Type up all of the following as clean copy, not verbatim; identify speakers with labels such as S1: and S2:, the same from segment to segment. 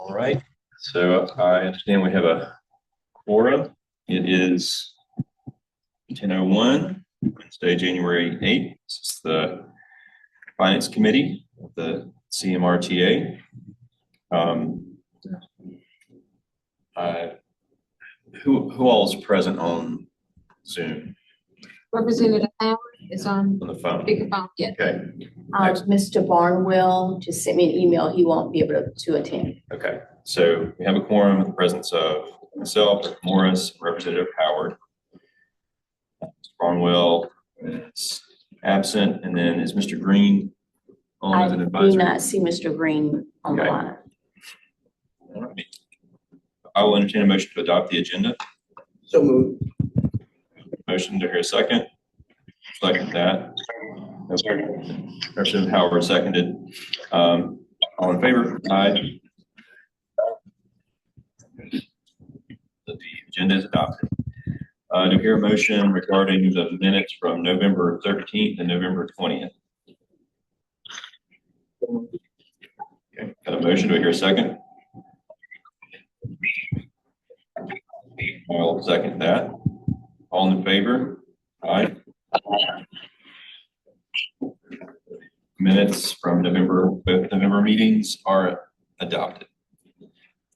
S1: All right, so I understand we have a quorum. It is 10:01, Wednesday, January 8th. This is the Finance Committee of the CMRTA. Who all is present on Zoom,
S2: Representative Howard is on
S1: on the phone?
S2: speakerphone. Yeah.
S1: Okay,
S3: Mr. Barnwell just sent me an email. He won't be able to attend.
S1: okay. So we have a quorum in the presence of myself, Rick Morris, Representative Howard. Mr. Barnwell is absent, and then is Mr. Green on as an
S3: I do
S1: advisor?
S3: not see Mr. Green on the
S1: Okay.
S3: line.
S1: All right. I will entertain a motion to adopt the agenda.
S4: So moved.
S1: Motion to hear a second. Second that. Representative Howard seconded. All in favor? Aye. The agenda is adopted. Do I hear a motion regarding the minutes from November 13th and November 20th? Okay, got a motion. Do I hear a second? I'll second that. All in favor? Aye. Minutes from both November meetings are adopted.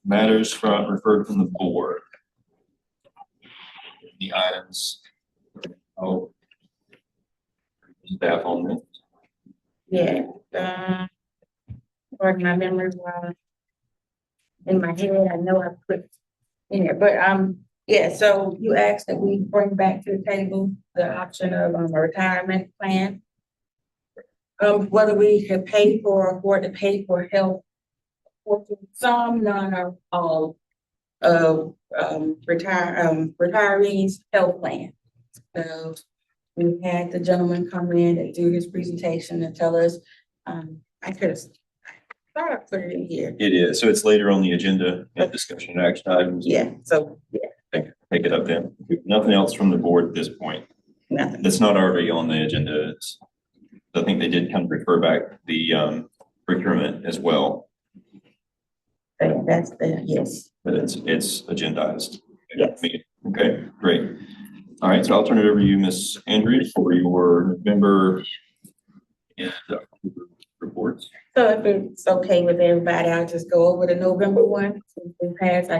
S1: Matters referred from the board. The items. Oh. Staff on this.
S5: Yeah, or my memory was in my head, I know I put in there, but yeah, so you asked that we bring back to the table the option of a retirement plan. Whether we could pay for, afford to pay for health, for some, none, or all of retirees' health plan. So we had the gentleman come in and do his presentation and tell us, I could have thought I put it in here.
S1: It is. So it's later on the agenda and discussion action items.
S5: Yeah, so, yeah,
S1: Take it up then. Nothing else from the board at this point.
S5: nothing.
S1: That's not already on the agenda. I think they did kind of refer back the procurement as well,
S5: That's the, yes.
S1: but it's agendized.
S5: Yes.
S1: Okay, great. All right, so I'll turn it over to you, Ms. Andrews, for your November and October reports.
S5: So if it's okay with everybody, I'll just go over the November one. Since we passed,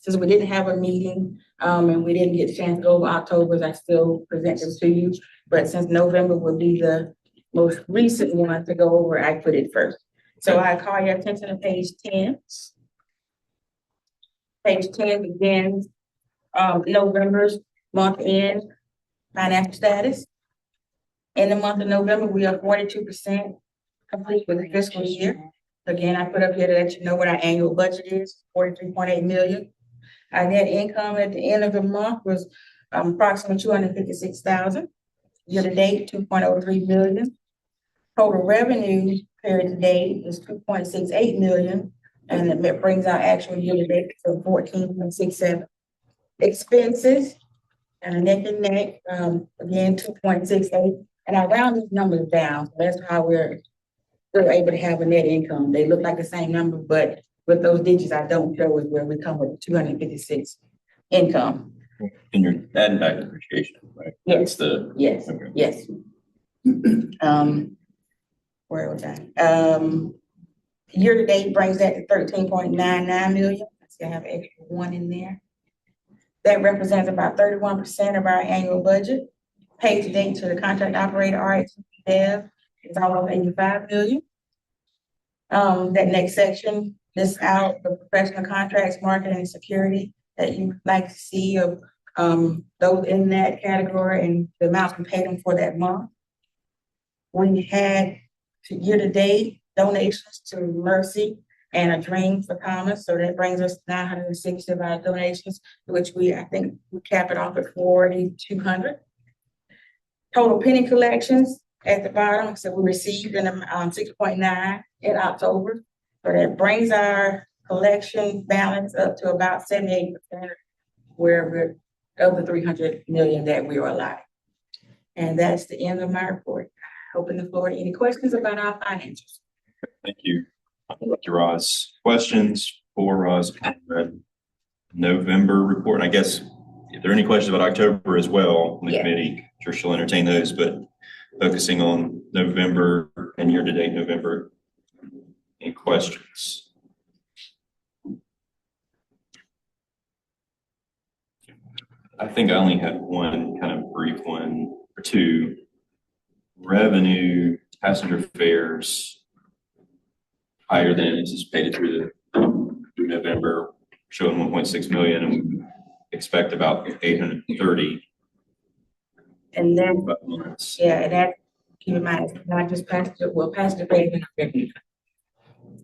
S5: since we didn't have a meeting, and we didn't get a chance to go over October's, I still present them to you. But since November will be the most recent one to go over, I put it first. So I call your attention to page 10. Page 10 begins, November's month end financial status. In the month of November, we are 42% complete with the fiscal year. Again, I put up here to let you know what our annual budget is, 43.8 million. Our net income at the end of the month was approximately 256,000. Year to date, 2.03 million. Total revenue period to date is 2.68 million, and it brings our actual year to date to 14.67. Expenses and neck and neck, again, 2.68, and I round these numbers down. So that's how we're able to have a net income. They look like the same number, but with those digits I don't show is where we come with 256 income.
S1: And you're adding back depreciation, right?
S5: Yes.
S1: That's
S5: Yes,
S1: okay.
S5: yes. Where was I? Year to date brings that to 13.99 million. I have extra one in there. That represents about 31% of our annual budget. Paid to date to the contract operator, RHDev, is almost 85 million. That next section lists out the professional contracts, marketing, and security that you would like to see of those in that category and the amount we paid them for that month. We had year to date donations to Mercy and A Dream for Commerce, so that brings us 960 of our donations, which I think we cap it off at 4,200. Total penny collections at the bottom, so we received in 6.9 in October, so that brings our collection balance up to about 78%, where we're of the 300 million that we were allotted. And that's the end of my report. Open the floor to any questions about our finances.
S1: Thank you, Dr. Ross. Questions before, Roz, November report. And I guess if there are any questions about October as well, the
S3: Yeah.
S1: committee, I'm sure she'll entertain those, but focusing on November and year-to-date November. Any questions? I think I only had one kind of brief one or two. Revenue, passenger fares higher than anticipated through November, showing 1.6 million, and we expect about 830
S5: And then,
S1: months.
S5: yeah, and that, keep in mind, it's not just passenger, well, passenger payment and revenue.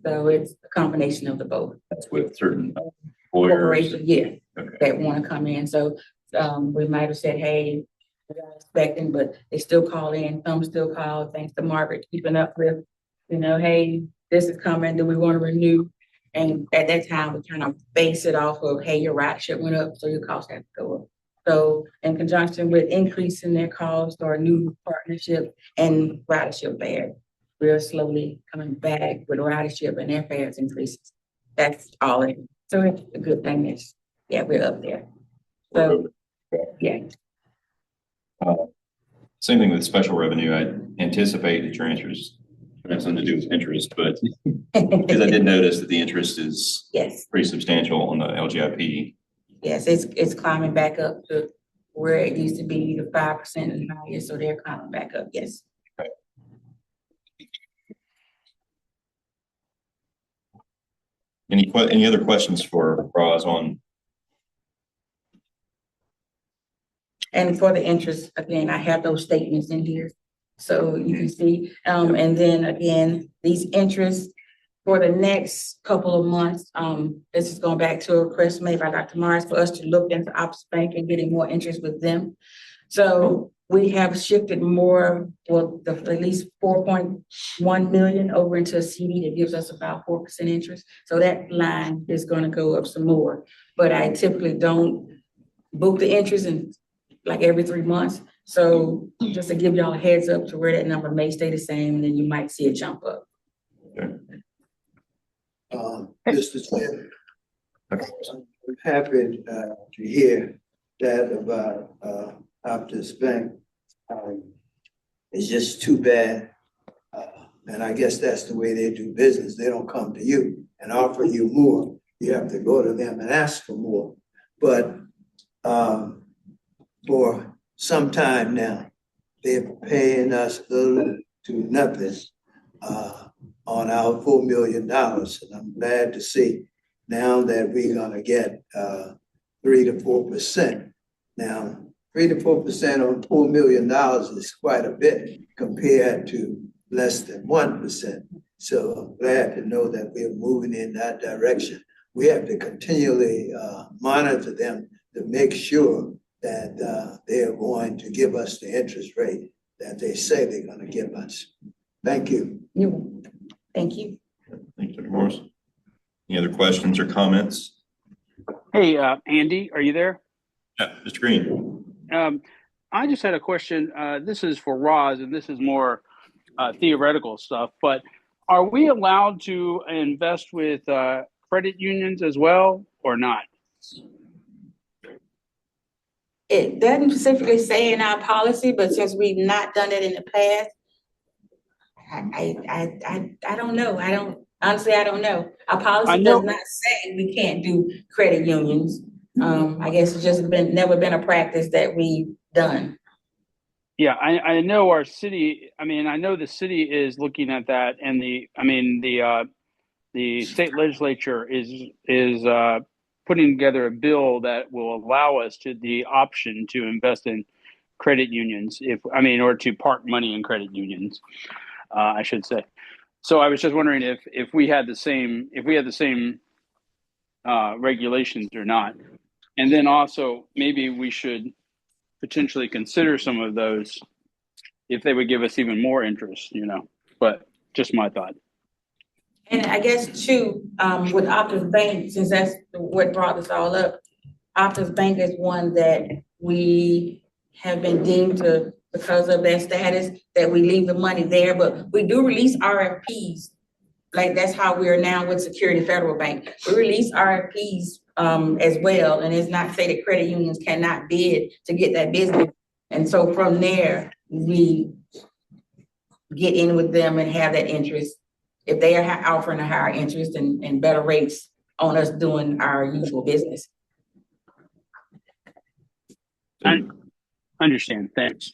S5: So it's a combination of the both.
S1: That's with certain employers.
S5: Corporation, yeah,
S1: Okay.
S5: that want to come in. So, we might have said, hey, we're not expecting, but they still call in, some still call, thanks to Margaret keeping up with, hey, this is coming, do we want to renew? And at that time, we kind of base it off of, hey, your ridership went up, so your costs have to go up. So in conjunction with increasing their cost or new partnership and ridership fare, we're slowly coming back with ridership and their fares increases. That's all it. So it's a good thing is, yeah, we're up there. So, yeah.
S1: Same thing with special revenue. I anticipate that your interest has something to do with interest, but because I did notice that the interest is
S5: Yes,
S1: pretty substantial on the LGIP.
S5: yes, it's climbing back up to where it used to be, the 5% and higher, so they're climbing back up, yes.
S1: Any other questions for Roz on?
S5: And for the interest, again, I have those statements in here, so you can see. And then again, these interests for the next couple of months, this is going back to a request made by Dr. Morris for us to look into Optus Bank and getting more interest with them. So we have shifted more, well, at least 4.1 million over into a CD that gives us about 4% interest. So that line is going to go up some more, but I typically don't book the interest in like every 3 months. So just to give y'all a heads up to where that number may stay the same, and then you might see it jump up.
S4: Mr. Chairman,
S1: Okay.
S4: I'm happy to hear that about Optus Bank. It's just too bad. And I guess that's the way they do business. They don't come to you and offer you more. You have to go to them and ask for more. But for some time now, they're paying us little to nothing on our $4 million. And I'm glad to see now that we're gonna get 3 to 4%. Now, 3 to 4% on $4 million is quite a bit compared to less than 1%. So I'm glad to know that we're moving in that direction. We have to continually monitor them to make sure that they are going to give us the interest rate that they say they're going to give us. Thank you.
S5: Thank you.
S1: Thank you, Dr. Morris. Any other questions or comments?
S6: Hey, Andy, are you there?
S1: Yeah, Mr. Green.
S6: I just had a question. This is for Roz, and this is more theoretical stuff, but are we allowed to invest with credit unions as well or not?
S5: It doesn't specifically say in our policy, but since we've not done it in the past, I don't know. Honestly, I don't know. Our policy does not say we can't do credit unions. I guess it's just never been a practice that we've done.
S6: Yeah, I know our city. I mean, I know the city is looking at that, and the state legislature is putting together a bill that will allow us the option to invest in credit unions, or to park money in credit unions, I should say. So I was just wondering if we had the same regulations or not, and then also maybe we should potentially consider some of those if they would give us even more interest, but just my thought.
S5: And I guess too, with Optus Bank, since that's what brought this all up, Optus Bank is one that we have been deemed to, because of their status, that we leave the money there, but we do release RFPs like that's how we are now with Security Federal Bank. We release RFPs as well, and it's not say that credit unions cannot bid to get that business. And so from there, we get in with them and have that interest. If they are offering a higher interest and better rates on us doing our usual business.
S6: I understand. Thanks.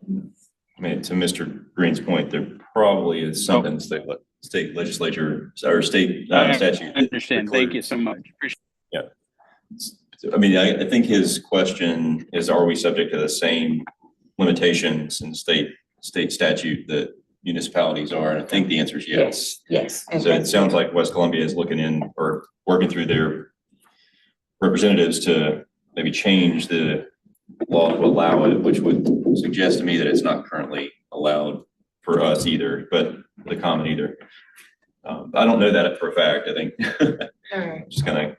S1: I mean, to Mr. Green's point, there probably is something state legislature or state statute.
S6: I understand. Thank you so much. Appreciate
S1: I mean, I think his question is, are we subject to the same limitations in state statute that municipalities are? And I think the answer is yes.
S5: Yes.
S1: So it sounds like West Columbia is looking in or working through their representatives to maybe change the law to allow it, which would suggest to me that it's not currently allowed for us either, but the common either. I don't know that for a fact. I think just kind of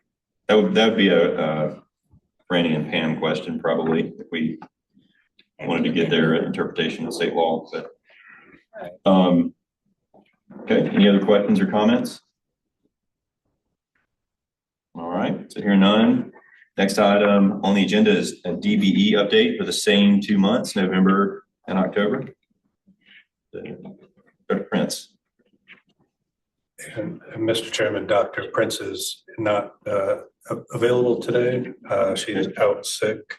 S1: that would be a Franny and Pam question probably if we wanted to get their interpretation of state law. But okay, any other questions or comments? All right, so here none. Next item on the agenda is a DBE update for the same 2 months, November and October. Dr. Prince.
S7: And Mr. Chairman, Dr. Prince is not available today. She is out sick.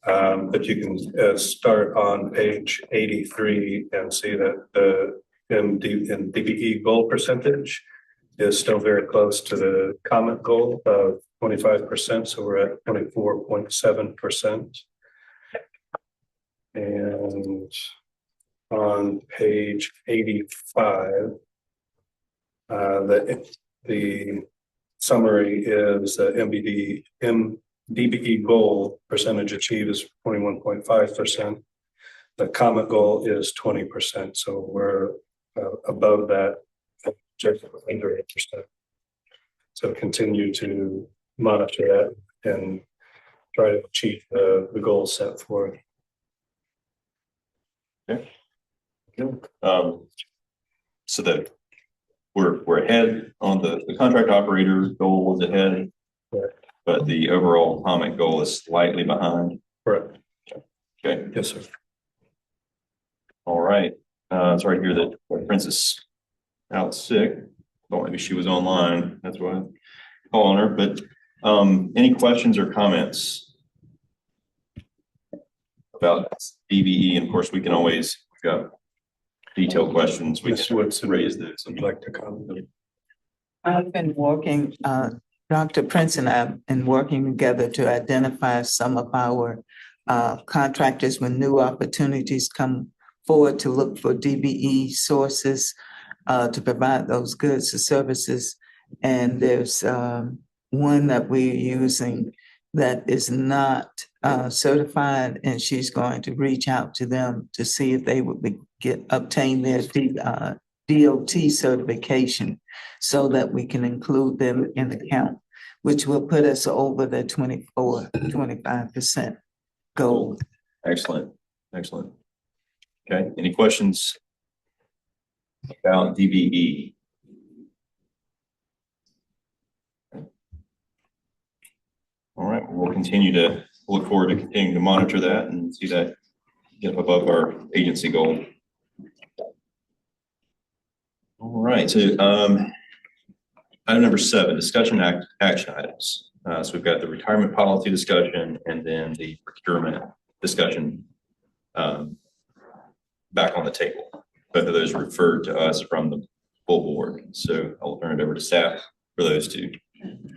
S7: But you can start on page 83 and see that the DBE goal percentage is still very close to the comment goal of 25%. So we're at 24.7%. And on page 85, the summary is the DBE goal percentage achieved is 21.5%. The comment goal is 20%. So we're above that, just under 8%. So continue to monitor that and try to achieve the goal set for it.
S1: Okay. So that we're ahead on the contract operator goal was ahead,
S7: Correct.
S1: But the overall comment goal is slightly behind.
S7: Correct.
S1: Okay.
S7: Yes, sir.
S1: All right. Sorry to hear that Princess out sick. Thought maybe she was online. That's why I'm calling her. But any questions or comments about DBE? And of course, we can always go detailed questions. We
S7: Ms.
S1: can
S7: Woodson,
S1: raise this.
S7: would like to comment.
S8: I've been working, Dr. Prince and I have been working together to identify some of our contractors when new opportunities come forward to look for DBE sources to provide those goods or services. And there's one that we're using that is not certified, and she's going to reach out to them to see if they would obtain their DOT certification so that we can include them in the count, which will put us over the 25% goal.
S1: Excellent. Excellent. Okay. Any questions about DBE? All right. We'll continue to look forward to continuing to monitor that and see that get above our agency goal. All right. So item number 7, discussion action items. So we've got the retirement policy discussion and then the procurement discussion back on the table. Both of those referred to us from the full board. So I'll turn it over to staff for those two.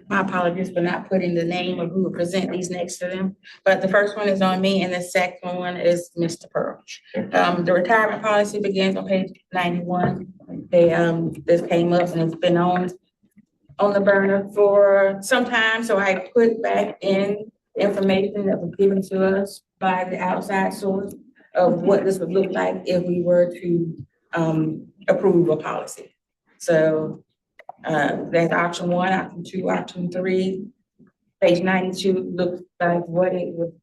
S5: My apologies for not putting the name of who will present these next to them. But the first one is on me and the second one is Mr. Pearl. The retirement policy begins on page 91. This came up and it's been on the burner for some time. So I put back in information that was given to us by the outside source of what this would look like if we were to approve a policy. So that's option 1, option 2, option 3. Page 92 looks like what it would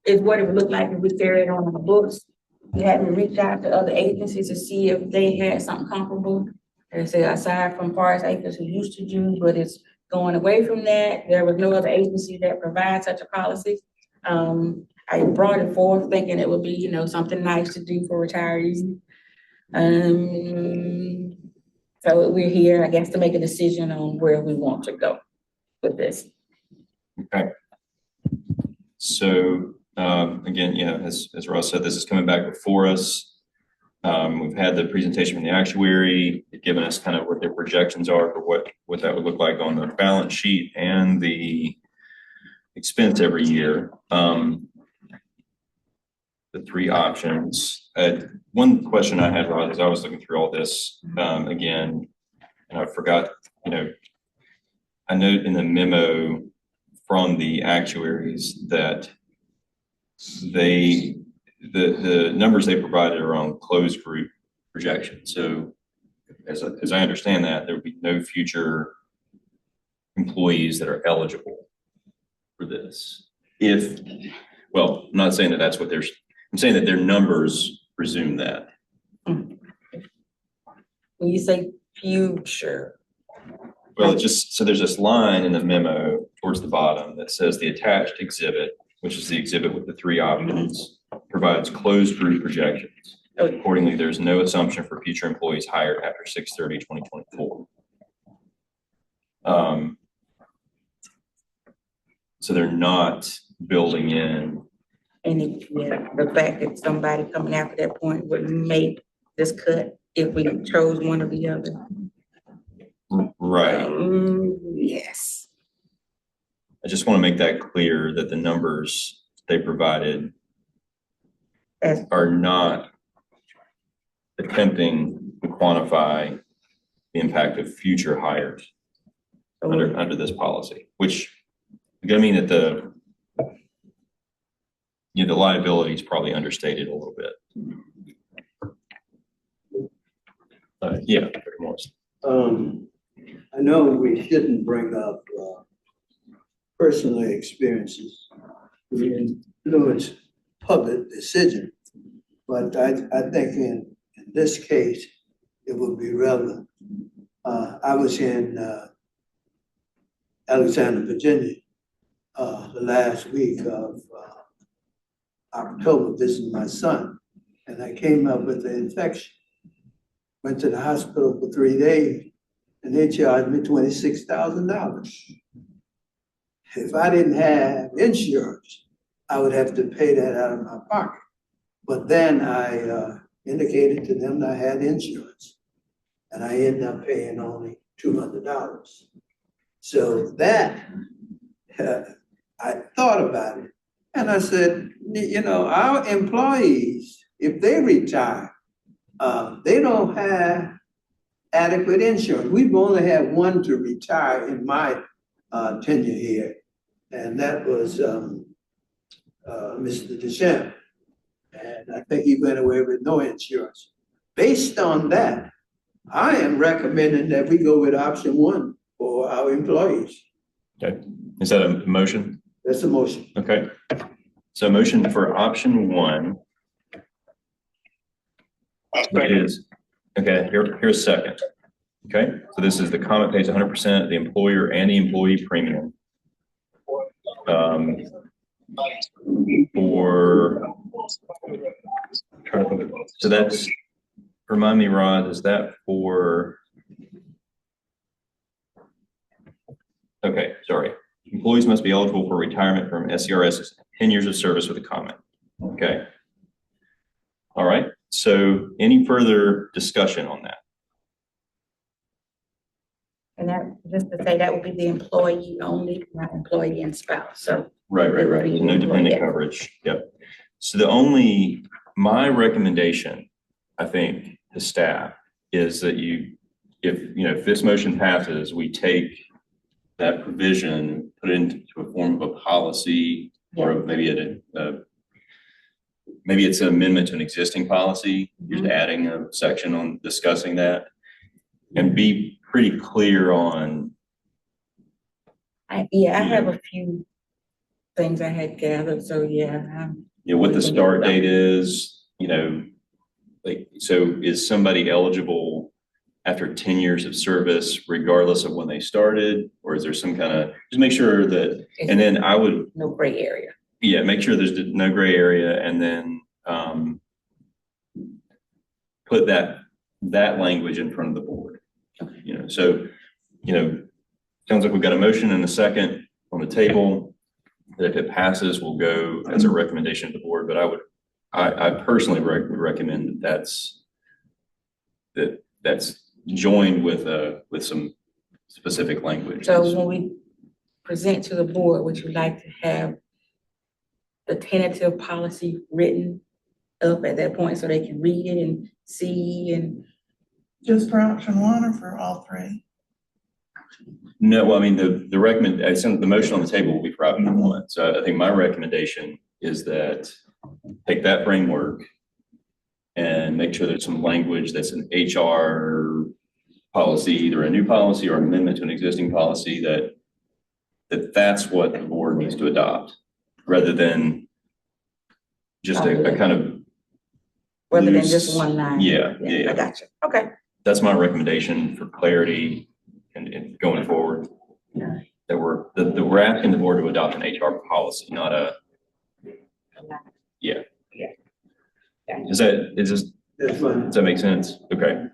S5: is what it would look like if we carried it on the books. We hadn't reached out to other agencies to see if they had something comparable. They say aside from Forest Acres who used to do, but it's going away from that. There was no other agency that provides such a policy. I brought it forth thinking it would be, you know, something nice to do for retirees. So we're here, I guess, to make a decision on where we want to go with this.
S1: Okay. So, again, you know, as Ross said, this is coming back before us. We've had the presentation from the actuary, given us kind of what their projections are for what that would look like on the balance sheet and the expense every year. The three options. One question I had, Rod, as I was looking through all this, again, and I forgot, you know, I note in the memo from the actuaries that the numbers they provided are on closed group projections. So as I understand that, there would be no future employees that are eligible for this. Well, I'm not saying that that's what I'm saying that their numbers presume that.
S5: When you say future,
S1: Well, so there's this line in the memo towards the bottom that says the attached exhibit, which is the exhibit with the three options, provides closed group projections. Accordingly, there's no assumption for future employees hired after 6/30/2024. So they're not building in.
S5: and the fact that somebody coming after that point would make this cut if we chose one or the other.
S1: Right.
S5: Yes.
S1: I just want to make that clear that the numbers they provided are not attempting to quantify the impact of future hires under this policy, which is going to mean that the liability is probably understated a little bit. Yeah, Dr. Morris.
S4: I know we shouldn't bring up personal experiences. We influence public decision, but I think in this case, it would be relevant. I was in Alexander, Virginia, the last week of October visiting my son, and I came up with an infection. Went to the hospital for 3 days, and they charged me $26,000. If I didn't have insurance, I would have to pay that out of my pocket. But then I indicated to them that I had insurance, and I ended up paying only $200. So that, I thought about it, and I said, you know, our employees, if they retire, they don't have adequate insurance. We've only had one to retire in my tenure here, and that was Mr. Deschamps. And I think he went away with no insurance. Based on that, I am recommending that we go with option one for our employees.
S1: Okay. Is that a motion?
S4: That's a motion.
S1: Okay. So motion for option one is, okay, here's second. Okay, so this is the comment pays 100% of the employer and the employee premium. So that's, remind me, Rod, is that for, okay, sorry. Employees must be eligible for retirement from SCRS 10 years of service with a comment. Okay. All right. So any further discussion on that?
S5: And that, just to say, that would be the employee only, not employee and spouse, so.
S1: Right. No dependent coverage. Yep. So my recommendation, I think, to staff is that if this motion passes, we take that provision, put it into a form of a policy, or maybe maybe it's an amendment to an existing policy, just adding a section on discussing that, and be pretty clear on.
S5: I have a few things I had gathered, so yeah.
S1: What the start date is, like, so is somebody eligible after 10 years of service, regardless of when they started? Or is there some kind of, just make sure that, and then I would,
S5: No gray area.
S1: yeah, make sure there's no gray area, and then put that language in front of the board. So, sounds like we've got a motion and a second on the table. That if it passes, we'll go as a recommendation to the board. But I personally would recommend that's joined with some specific language.
S5: So when we present to the board, would you like to have the tentative policy written up at that point so they can read it and see and?
S9: Just for option one or for all three?
S1: No, well, I mean, the motion on the table will be for option one. So I think my recommendation is that take that framework and make sure there's some language that's an HR policy, either a new policy or amendment to an existing policy, that's what the board needs to adopt, rather than just a kind of
S5: Rather than
S1: loose-
S5: just one line?
S1: Yeah.
S5: I got you. Okay.
S1: That's my recommendation for clarity and going forward.
S5: Yeah.
S1: That we're asking the board to adopt an HR policy, not a, yeah.
S5: Yeah.
S1: Does that make sense? Okay.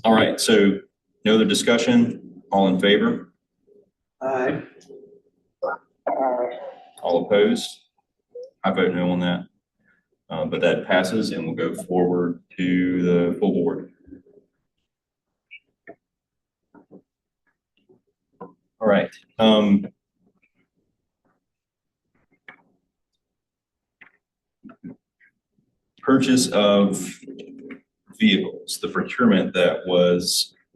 S1: All right, so no other discussion, all in favor?
S4: Aye.
S1: All opposed? I vote no on that. But that passes and we'll go forward to the full board. All right. Purchase of vehicles, the procurement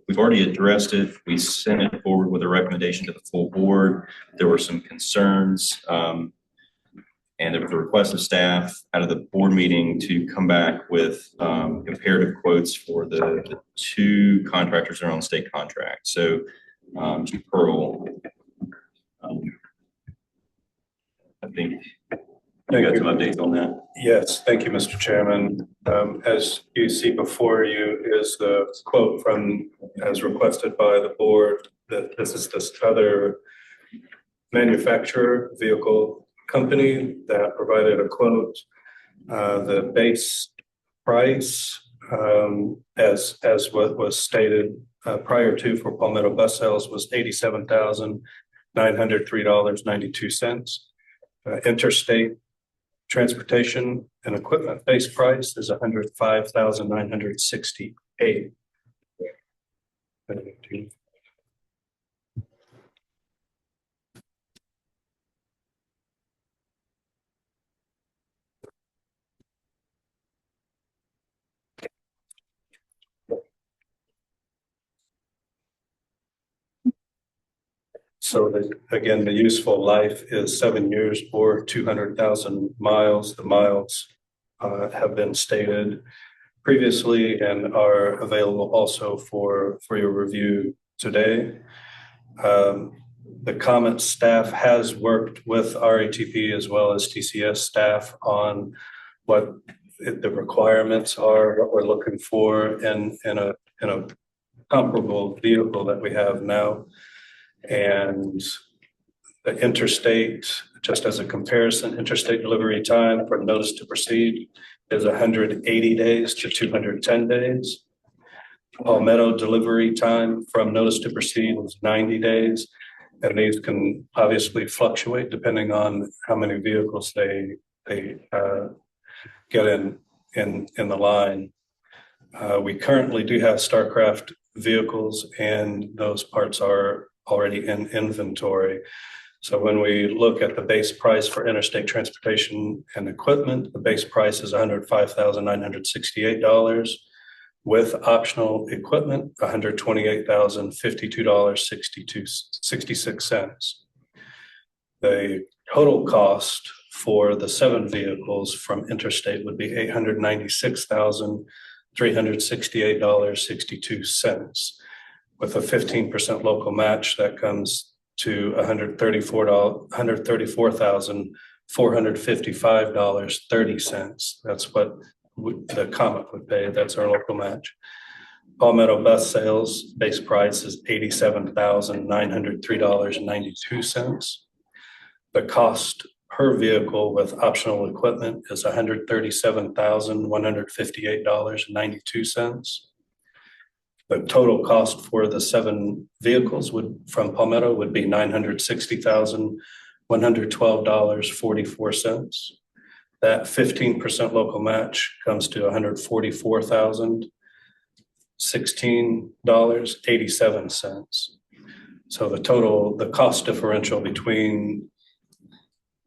S1: we've already addressed it. We sent it forward with a recommendation to the full board. There were some concerns, and there was a request of staff out of the board meeting to come back with comparative quotes for the two contractors that are on state contract. So, Mr. Pearl, I think you got some updates on that.
S7: Yes, thank you, Mr. Chairman. As you see before you is the quote as requested by the board, that this is this other manufacturer vehicle company that provided a quote. The base price, as what was stated prior to for Palmetto Bus Sales, was $87,903.92. Interstate transportation and equipment base price is $105,968. So again, the useful life is 7 years or 200,000 miles. The miles have been stated previously and are available also for your review today. The Comet staff has worked with RATP as well as TCS staff on what the requirements are, what we're looking for in a comparable vehicle that we have now. And the interstate, just as a comparison, interstate delivery time for notice to proceed is 180 days to 210 days. Palmetto delivery time from notice to proceed is 90 days. And these can obviously fluctuate depending on how many vehicles they get in the line. We currently do have StarCraft vehicles, and those parts are already in inventory. So when we look at the base price for interstate transportation and equipment, the base price is $105,968. With optional equipment, $128,052.66. The total cost for the 7 vehicles from interstate would be $896,368.62. With a 15% local match, that comes to $134,434,434 $455.30. That's what the Comet would pay. That's our local match. Palmetto Bus Sales base price is $87,903.92. The cost per vehicle with optional equipment is $137,158.92. The total cost for the 7 vehicles from Palmetto would be $960,112.44. That 15% local match comes to $144,016.87. So the cost differential between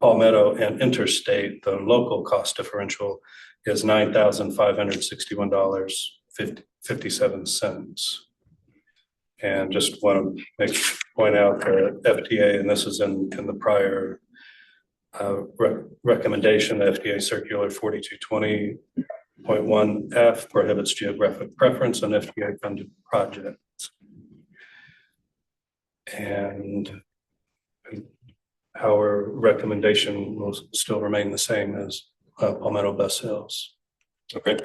S7: Palmetto and Interstate, the local cost differential is $9,561.57. And just want to point out the FTA, and this is in the prior recommendation, the FTA Circular 4220.1F prohibits geographic preference on FTA funded projects. And our recommendation will still remain the same as Palmetto Bus Sales.
S1: Okay,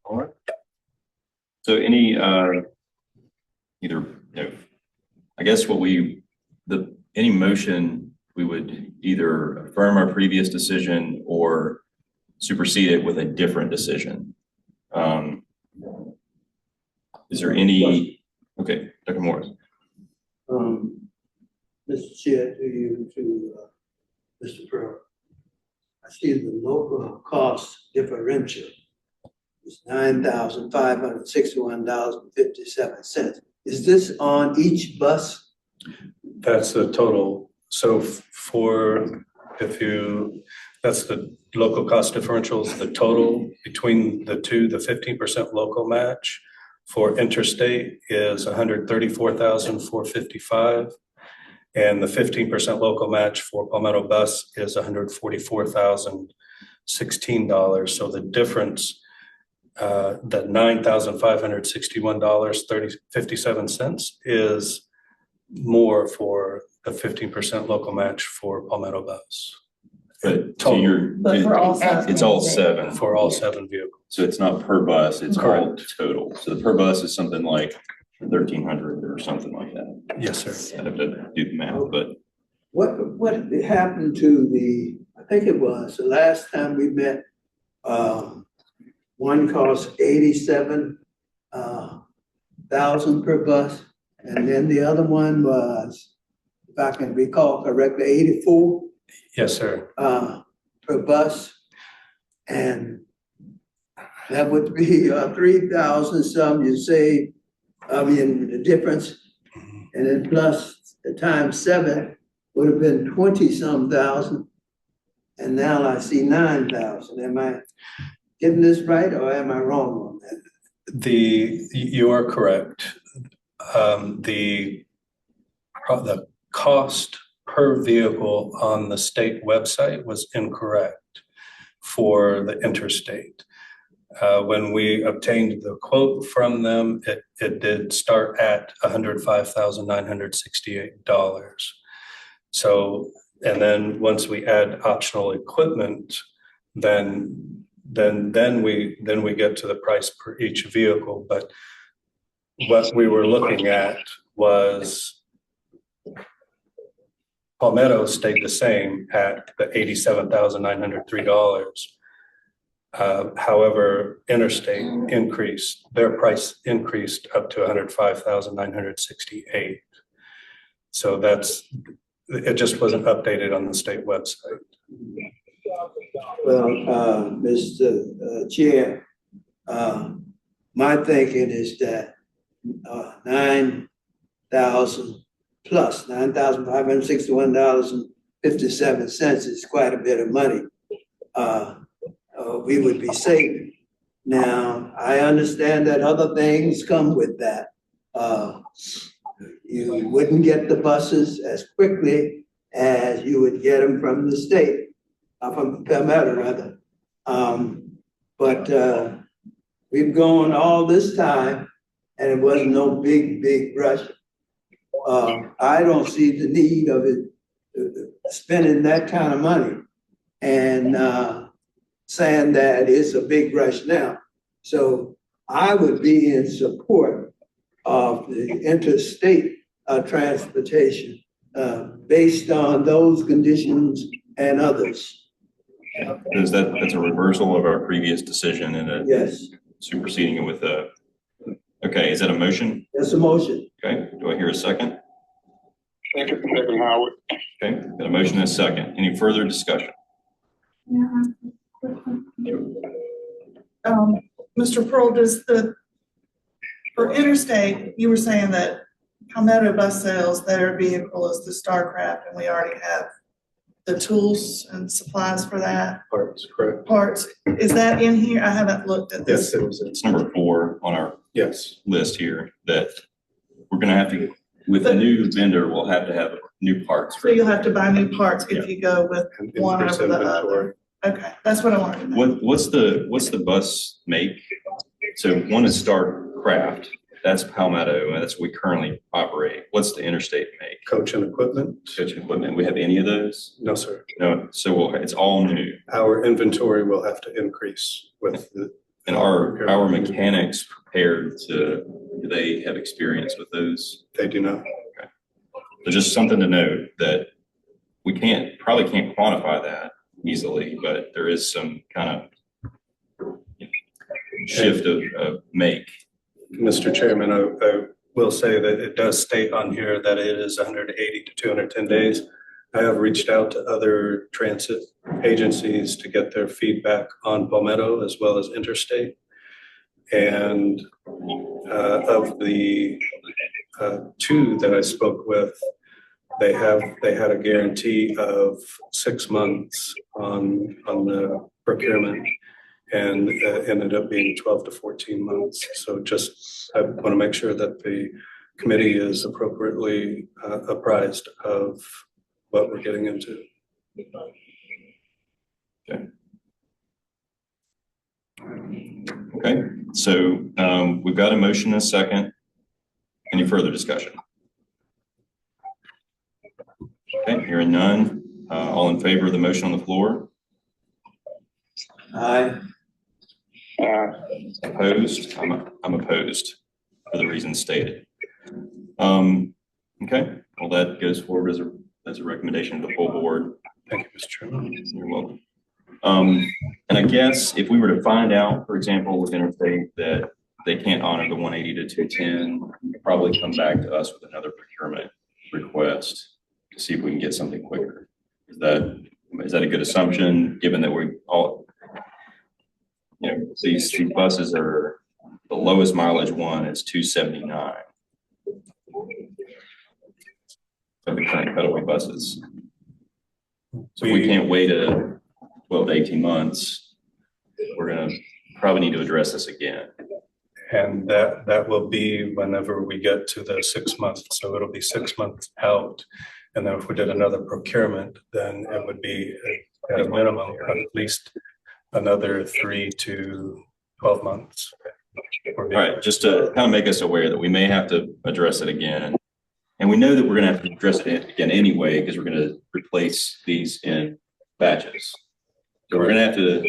S1: all right. So any, I guess any motion, we would either affirm our previous decision or supersede it with a different decision. Is there any, okay, Dr. Morris.
S4: Mr. Chair, to Mr. Pearl. I see the local cost differential is $9,561.57. Is this on each bus?
S7: That's the total. So that's the local cost differentials, the total between the two, the 15% local match for Interstate is $134,455. And the 15% local match for Palmetto Bus is $144,016. So the difference, the $9,561.57 is more for the 15% local match for Palmetto Bus.
S1: But so it's all 7
S7: for all 7 vehicles.
S1: So it's not per bus, it's all
S7: Correct.
S1: total. So the per bus is something like 1,300 or something like that.
S7: Yes, sir.
S1: I have to do the math, but
S4: What happened to I think it was the last time we met, one cost 87,000 per bus, and then the other one was, if I can recall correctly, 84
S7: Yes, sir.
S4: per bus, and that would be 3,000 some. You say, the difference, and then plus the times 7 would have been 20-some thousand, and now I see 9,000. Am I getting this right, or am I wrong on that?
S7: You are correct. The cost per vehicle on the state website was incorrect for the Interstate. When we obtained the quote from them, it did start at $105,968. So, and then once we add optional equipment, then we get to the price per each vehicle. But what we were looking at was Palmetto stayed the same at the $87,903. However, Interstate increased, their price increased up to $105,968. So it just wasn't updated on the state website.
S4: Well, Mr. Chair, my thinking is that 9,000 plus $9,561.57 is quite a bit of money. We would be saving. Now, I understand that other things come with that. You wouldn't get the buses as quickly as you would get them from the state, from Palmetto rather. But we've gone all this time and it wasn't no big rush. I don't see the need of it spending that kind of money and saying that it's a big rush now. So I would be in support of the interstate transportation based on those conditions and others.
S1: Is that's a reversal of our previous decision and
S4: Yes,
S1: superseding it with a, okay, is that a motion?
S4: that's a motion.
S1: Okay, do I hear a second?
S6: Second, Howard.
S1: Okay, got a motion and a second. Any further discussion?
S9: Mr. Pearl, for interstate, you were saying that Palmetto Bus Sales, their vehicle is the Starcraft, and we already have the tools and supplies for that,
S7: Parts, correct?
S9: parts. Is that in here? I haven't looked at
S7: Yes,
S9: this.
S7: it was.
S1: It's number 4 on our
S7: Yes.
S1: list here that we're gonna have to, with a new vendor, we'll have to have new parts.
S9: So you'll have to buy new parts if
S1: Yeah.
S9: you go with
S7: And
S9: one
S7: increase
S9: over the
S7: inventory.
S9: other. Okay, that's what I wanted to know.
S1: What's the bus make? So one is Starcraft, that's Palmetto, and that's what we currently operate. What's the interstate make?
S7: Coach and equipment?
S1: Coach equipment, we have any of those?
S7: No, sir.
S1: No, so it's all new.
S7: Our inventory will have to increase with the.
S1: And our mechanics prepared to, do they have experience with those?
S7: They do not.
S1: So just something to note that we probably can't quantify that easily, but there is some kind of shift of make.
S7: Mr. Chairman, I will say that it does state on here that it is 180 to 210 days. I have reached out to other transit agencies to get their feedback on Palmetto as well as interstate. And of the 2 that I spoke with, they had a guarantee of 6 months on the procurement, and ended up being 12 to 14 months. So just, I want to make sure that the committee is appropriately apprised of what we're getting into.
S1: Okay, so we've got a motion and a second. Any further discussion? Okay, hearing none. All in favor of the motion on the floor?
S4: Aye.
S1: Opposed? I'm opposed for the reasons stated. Okay, well, that goes forward as a recommendation to the full board.
S7: Thank you, Mr. Chairman.
S1: You're welcome. And I guess if we were to find out, for example, with Interstate that they can't honor the 180 to 210, we'd probably come back to us with another procurement request to see if we can get something quicker. Is that a good assumption, given that we all, these buses are, the lowest mileage one is 279. Of the current Federal buses. So if we can't wait 12 to 18 months, we're gonna probably need to address this again.
S7: And that will be whenever we get to the 6 months. So it'll be 6 months out. And then if we did another procurement, then it would be at a minimum, at least another 3 to 12 months.
S1: All right, just to kind of make us aware that we may have to address it again. And we know that we're gonna have to address it again anyway, because we're gonna replace these in batches. So we're gonna have to,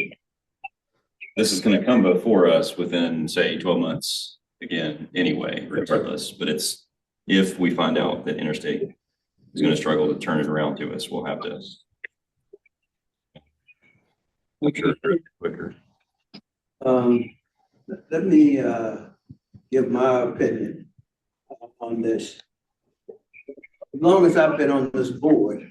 S1: this is gonna come before us within, say, 12 months again anyway, regardless. But it's, if we find out that Interstate is gonna struggle to turn it around to us, we'll have to quicker.
S4: Let me give my opinion on this. As long as I've been on this board,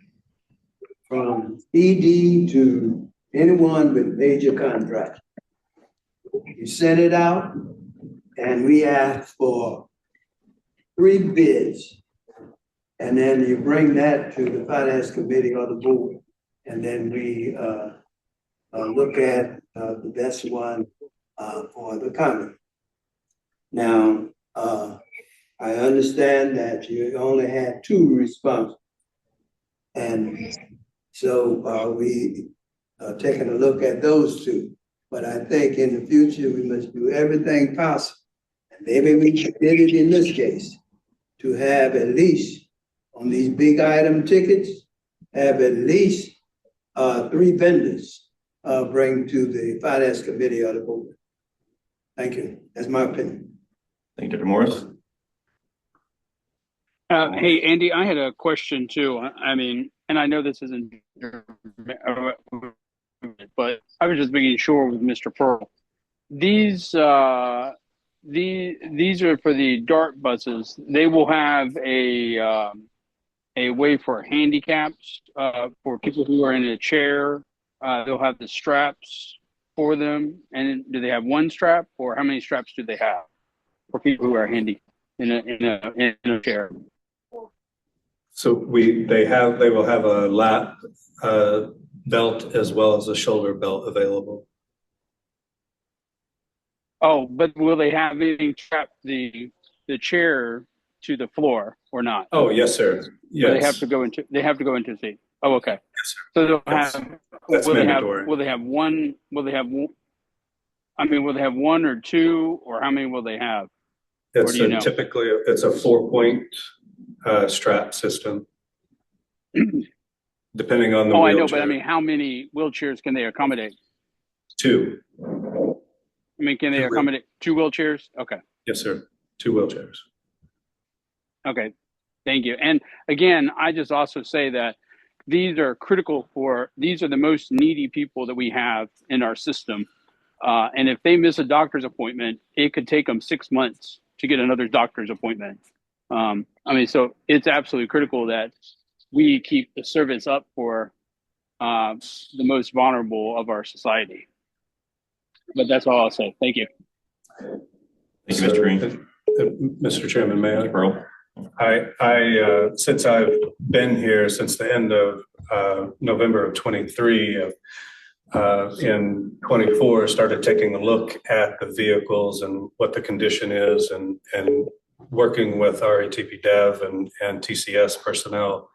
S4: from ED to anyone with major contracts, you send it out and we ask for 3 bids. And then you bring that to the finance committee or the board. And then we look at the best one for the county. Now, I understand that you only had 2 responses. And so we are taking a look at those 2. But I think in the future, we must do everything possible. And maybe we did it in this case, to have at least on these big item tickets, have at least three vendors, bring to the finance committee of the board. Thank you. That's my opinion.
S1: Thank you, Dr. Morris.
S6: Hey, Andy, I had a question too. I mean, and I know this isn't, but I was just making sure with Mr. Pearl. These are for the DART buses. They will have a way for handicaps, for people who are in a chair. They'll have the straps for them. And do they have one strap, or how many straps do they have for people who are handy in a chair?
S7: So they will have a lap belt as well as a shoulder belt available.
S6: Oh, but will they have anything strap the chair to the floor or not?
S7: Oh, yes, sir.
S6: Or
S7: Yes.
S6: they have to go into the seat. Oh, okay.
S7: Yes, sir.
S6: So they'll
S7: That's-
S6: have.
S7: that's
S6: will
S7: mandatory.
S6: Will they have one? Will they have? I mean, will they have one or two, or how many will they have?
S7: It's
S6: do you know?
S7: typically it's a 4-point strap system, depending on the
S6: Oh,
S7: wheelchair.
S6: I know, but I mean, how many wheelchairs can they accommodate?
S7: 2.
S6: I mean, can they
S7: Two
S6: accommodate 2 wheelchairs? Okay.
S7: Yes, sir. 2 wheelchairs.
S6: Okay. Thank you. And again, I just also say that these are critical these are the most needy people that we have in our system. And if they miss a doctor's appointment, it could take them 6 months to get another doctor's appointment. I mean, so it's absolutely critical that we keep the service up for the most vulnerable of our society. But that's all I'll say. Thank you.
S1: Thank you, Mr. Green.
S7: Mr. Chairman, may I?
S1: Mr. Pearl.
S7: I since I've been here since the end of November of 23, in 24, started taking a look at the vehicles and what the condition is, and working with RATP Dev and TCS personnel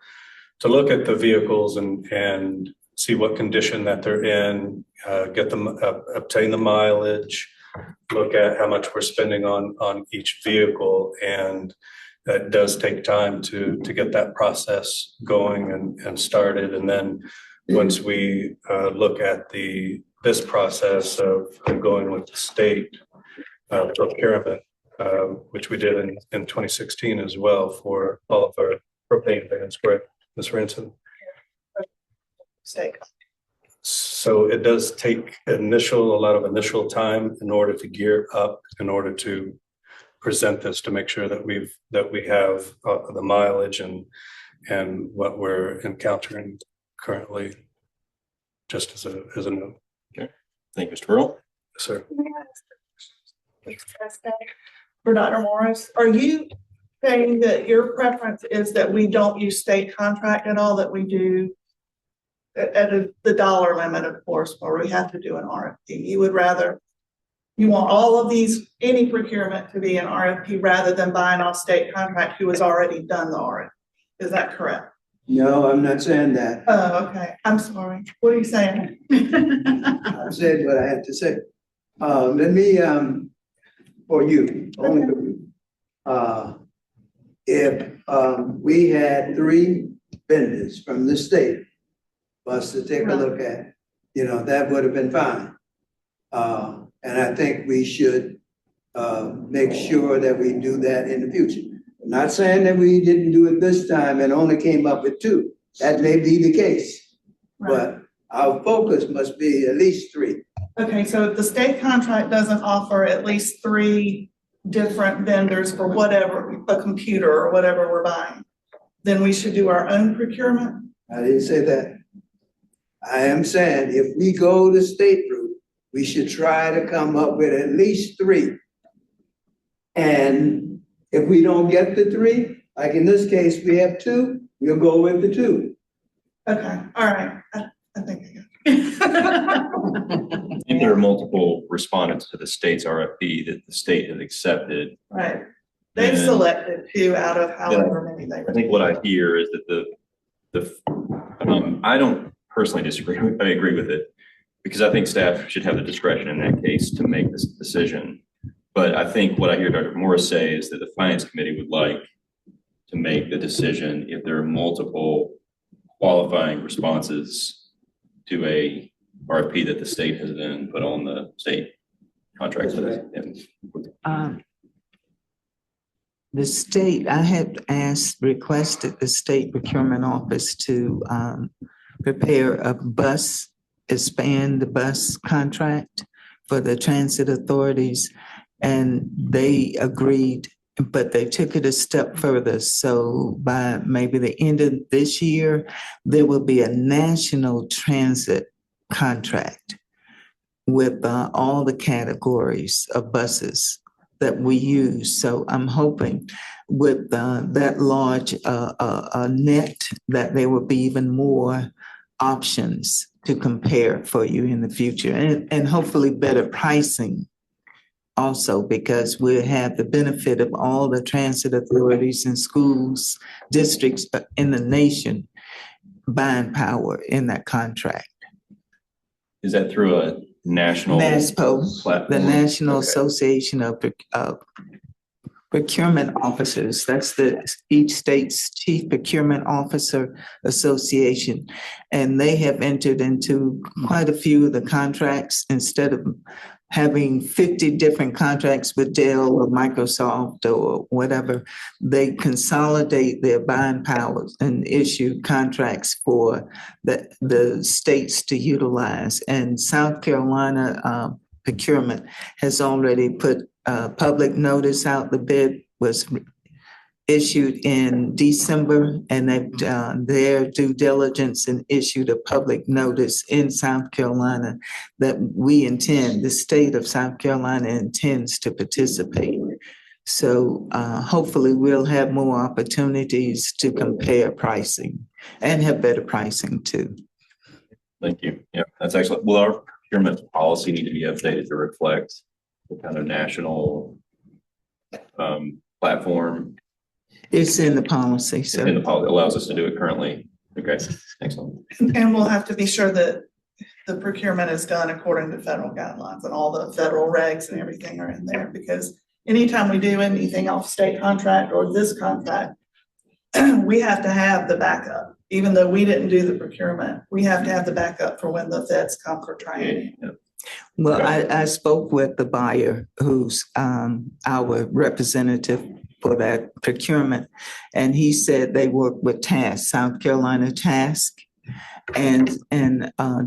S7: to look at the vehicles and see what condition that they're in, get them obtain the mileage, look at how much we're spending on each vehicle, and that does take time to get that process going and started. And then once we look at this process of going with the state procurement, which we did in 2016 as well for all of our propane vans, correct, Ms. Ransom?
S9: Sake.
S7: So it does take a lot of initial time in order to gear up, in order to present this, to make sure that we have the mileage and what we're encountering currently, just as a note.
S1: Okay. Thank you, Mr. Pearl.
S7: Yes, sir.
S9: For Dr. Morris, are you saying that your preference is that we don't use state contract at all, that we do at the dollar limit, of course, where we have to do an RFP? You want all of any procurement to be an RFP rather than buying off state contract who has already done the RFP? Is that correct?
S4: No, I'm not saying that.
S9: Oh, okay. I'm sorry. What are you saying?
S4: I said what I had to say. Let me, for you, only for you. If we had 3 vendors from the state for us to take a look at, that would have been fine. And I think we should make sure that we do that in the future. I'm not saying that we didn't do it this time and only came up with 2. That may be the case, but our focus must be at least 3.
S9: Okay, so if the state contract doesn't offer at least 3 different vendors for whatever, a computer or whatever we're buying, then we should do our own procurement?
S4: I didn't say that. I am saying if we go the state route, we should try to come up with at least 3. And if we don't get the 3, like in this case, we have 2, we'll go with the 2.
S9: Okay, all right. I think I got it.
S1: If there are multiple respondents to the state's RFP that the state has accepted,
S9: Right. They've
S1: then
S9: selected 2 out of however many they
S1: I think what I hear is that I don't personally disagree with, I agree with it, because I think staff should have the discretion in that case to make this decision. But I think what I hear Dr. Morris say is that the finance committee would like to make the decision if there are multiple qualifying responses to a RFP that the state has then put on the state contracts with.
S8: Um, The state, I had requested the state procurement office to prepare expand the bus contract for the transit authorities. And they agreed, but they took it a step further. So by maybe the end of this year, there will be a national transit contract with all the categories of buses that we use. So I'm hoping with that large net that there will be even more options to compare for you in the future, and hopefully better pricing also, because we'll have the benefit of all the transit authorities and schools, districts in the nation buying power in that contract.
S1: Is that through a national
S8: NASPO,
S1: platform?
S8: the National
S1: Okay.
S8: Association of Procurement Officers. That's each state's chief procurement officer association. And they have entered into quite a few of the contracts. Instead of having 50 different contracts with Dell or Microsoft or whatever, they consolidate their buying powers and issue contracts for the states to utilize. And South Carolina procurement has already put public notice out. The bid was issued in December, and they've done their due diligence and issued a public notice in South Carolina that the state of South Carolina intends to participate. So hopefully we'll have more opportunities to compare pricing and have better pricing too.
S1: Thank you. Yeah, that's excellent. Will our procurement policy need to be updated to reflect the kind of national platform?
S8: It's in the policy,
S1: And
S8: so
S1: the policy allows us to do it currently. Okay, excellent.
S9: And we'll have to be sure that the procurement is done according to federal guidelines and all the federal regs and everything are in there, because anytime we do anything off state contract or this contract, we have to have the backup. Even though we didn't do the procurement, we have to have the backup for when the feds come for training.
S1: Yeah.
S8: well, I spoke with the buyer who's our representative for that procurement. And he said they work with TASC, South Carolina TASC, and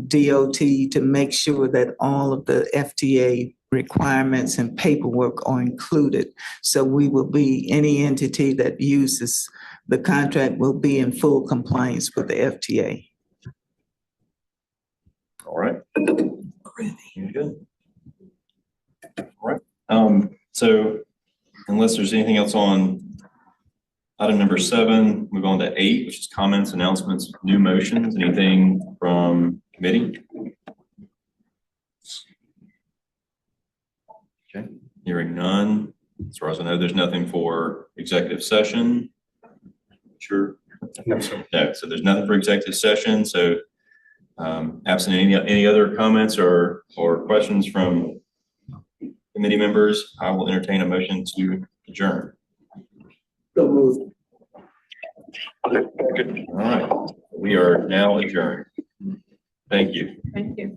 S8: DOT to make sure that all of the FDA requirements and paperwork are included. So we will be, any entity that uses the contract will be in full compliance with the FDA.
S1: All right. You're good. All right. So unless there's anything else on item number 7, move on to 8, which is comments, announcements, new motions. Anything from committee? Okay, hearing none. As far as I know, there's nothing for executive session. Sure.
S7: No, sir.
S1: No, so there's nothing for executive session. So absent any other comments or questions from committee members, I will entertain a motion to adjourn.
S4: So moved.
S1: All right, we are now adjourned. Thank you.
S2: Thank you.